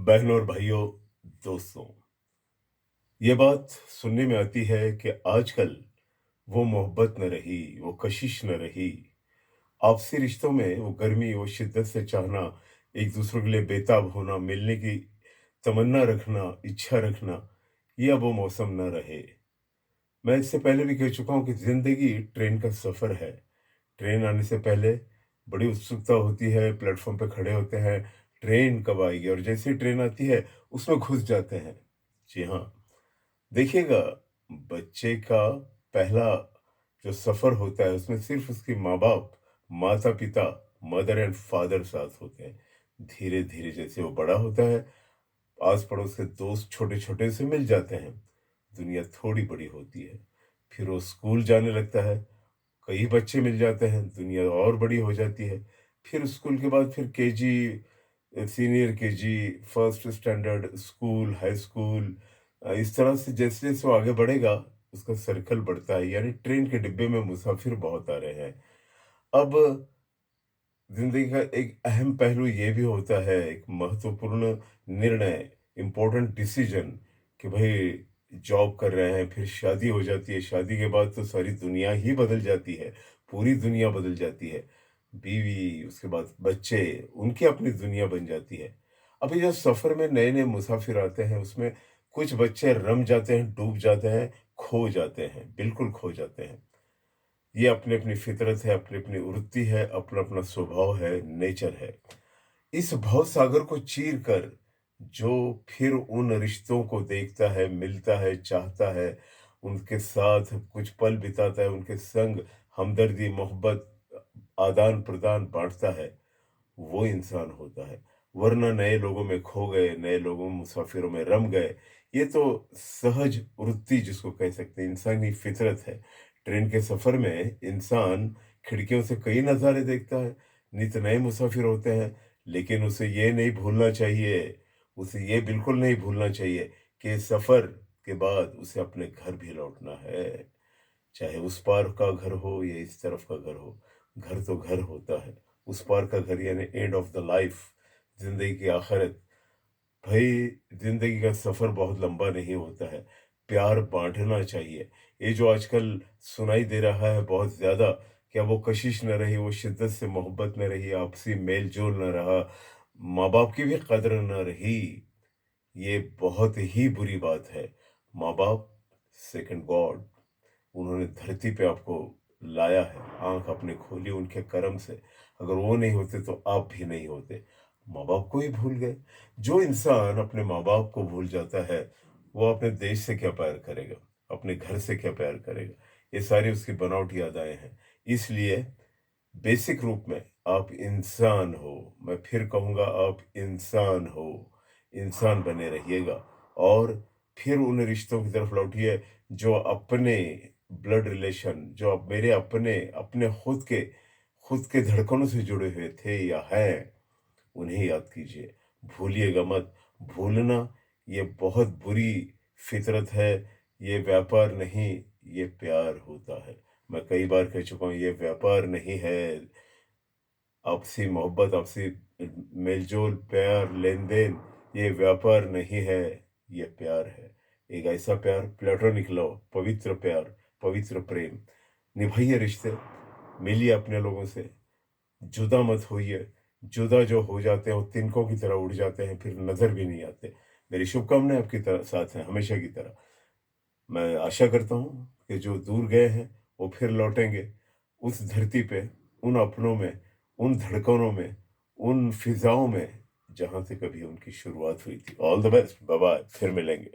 बहनों और भाइयों, दोस्तों, ये बात सुनने में आती है कि आजकल वो मोहब्बत न रही, वो कशिश न रही। आपसी रिश्तों में वो गर्मी, वो शिद्दत से चाहना, एक दूसरे के लिए बेताब होना, मिलने की तमन्ना रखना, इच्छा रखना, ये अब वो मौसम न रहे। मैं इससे पहले भी कह चुका हूँ कि ज़िंदगी ट्रेन का सफ़र है। ट्रेन आने से पहले बड़ी उत्सुकता होती है, प्लेटफ़ॉर्म पे खड़े होते हैं, ट्रेन कब आएगी और जैसे ही ट्रेन आती है, उसमें घुस जाते हैं। जी हाँ। देखिएगा, बच्चे का पहला जो सफ़र होता है उसमें सिर्फ़ उसके माँ-बाप, माता-पिता, मदर एंड फादर साथ होते हैं। धीरे-धीरे जैसे वो बड़ा होता है, आस-पड़ोस के दोस्त छोटे-छोटे से मिल जाते हैं। दुनिया थोड़ी बड़ी होती है। फिर वो स्कूल जाने लगता है, कई बच्चे मिल जाते हैं, दुनिया और बड़ी हो जाती है। फिर स्कूल के बाद फिर KG, senior KG, first standard, school, high school, इस तरह से जैसे-जैसे वो आगे बढ़ेगा, उसका सर्कल बढ़ता है, यानी ट्रेन के डिब्बे में मुसाफिर बहुत आ रहे हैं। अब ज़िंदगी का एक अहम पहलू ये भी होता है, एक महत्वपूर्ण निर्णय, इम्पोर्टेंट डिसीज़न कि भई जॉब कर रहे हैं, फिर शादी हो जाती है, शादी के बाद तो सारी दुनिया ही बदल जाती है, पूरी दुनिया बदल जाती है। बीवी, उसके बाद बच्चे, उनकी अपनी दुनिया बन जाती है। अभी जो सफ़र में नए-नए मुसाफिर आते हैं, उसमें कुछ बच्चे रम जाते हैं, डूब जाते हैं, खो जाते हैं, बिल्कुल खो जाते हैं। ये अपनी-अपनी फ़ितरत है, अपनी-अपनी वृत्ति है, अपना-अपना स्वभाव है, नेचर है। इस भवसागर को चीर कर जो फिर उन रिश्तों को देखता है, मिलता है, चाहता है, उनके साथ कुछ पल बिताता है, उनके संग हमदर्दी, मोहब्बत, आदान-प्रदान बाँटता है, वो इंसान होता है। वरना नए लोगों में खो गए, नए लोगों मुसाफिरों में रम गए, ये तो सहज वृत्ति जिसको कह सकते हैं, इंसानी फितरत है। ट्रेन के सफ़र में इंसान खिड़कियों से कई नज़ारे देखता है, नित नए मुसाफिर होते हैं, लेकिन उसे ये नहीं भूलना चाहिए, उसे ये बिल्कुल नहीं भूलना चाहिए कि इस सफ़र के बाद उसे अपने घर भी लौटना है। चाहे उस पार का घर हो या इस तरफ का घर हो, घर तो घर होता है। उस पार का घर यानी एंड ऑफ द लाइफ, ज़िंदगी की आखिरत। भई ज़िंदगी का सफ़र बहुत लंबा नहीं होता है, प्यार बाँटना चाहिए। ये जो आजकल सुनाई दे रहा है बहुत ज़्यादा, क्या वो कशिश न रही, वो शिद्दत से मोहब्बत न रही, आपसी मेल-जोल न रहा, माँ-बाप की भी कदर न रही, ये बहुत ही बुरी बात है। माँ-बाप सेकंड गॉड। उन्होंने धरती पे आपको लाया है, आँख आपने खोली उनके करम से। अगर वो नहीं होते तो आप भी नहीं होते। माँ-बाप को ही भूल गए। जो इंसान अपने माँ-बाप को भूल जाता है, वो अपने देश से क्या प्यार करेगा? अपने घर से क्या प्यार करेगा? ये सारी उसकी बनावटी अदाएँ हैं। इसलिए बेसिक रूप में आप इंसान हो। मैं फिर कहूँगा आप इंसान हो। इंसान बने रहिएगा और फिर उन रिश्तों की तरफ लौटिए जो अपने ब्लड रिलेशन, जो अब मेरे अपने खुद के धड़कनों से जुड़े हुए थे या हैं, उन्हें याद कीजिए। भूलिएगा मत। भूलना ये बहुत बुरी फितरत है। ये व्यापार नहीं, ये प्यार होता है। मैं कई बार कह चुका हूँ, ये व्यापार नहीं है। आपसी मोहब्बत, आपसी मेल-जोल, प्यार, लेन-देन, ये व्यापार नहीं है, ये प्यार है। एक ऐसा प्यार, प्लेटोनिक लव, पवित्र प्यार, पवित्र प्रेम। निभाइए रिश्ते, मिलिए अपने लोगों से, जुदा मत होइए। जुदा जो हो जाते हैं, वो तिनकों की तरह उड़ जाते हैं, फिर नज़र भी नहीं आते। मेरी शुभकामनाएँ आपकी साथ हैं, हमेशा की तरह। मैं आशा करता हूँ कि जो दूर गए हैं, वो फिर लौटेंगे उस धरती पे, उन अपनों में, उन धड़कनों में, उन फिज़ाओं में, जहाँ से कभी उनकी शुरुआत हुई थी। ऑल द बेस्ट, बाय-बाय, फिर मिलेंगे।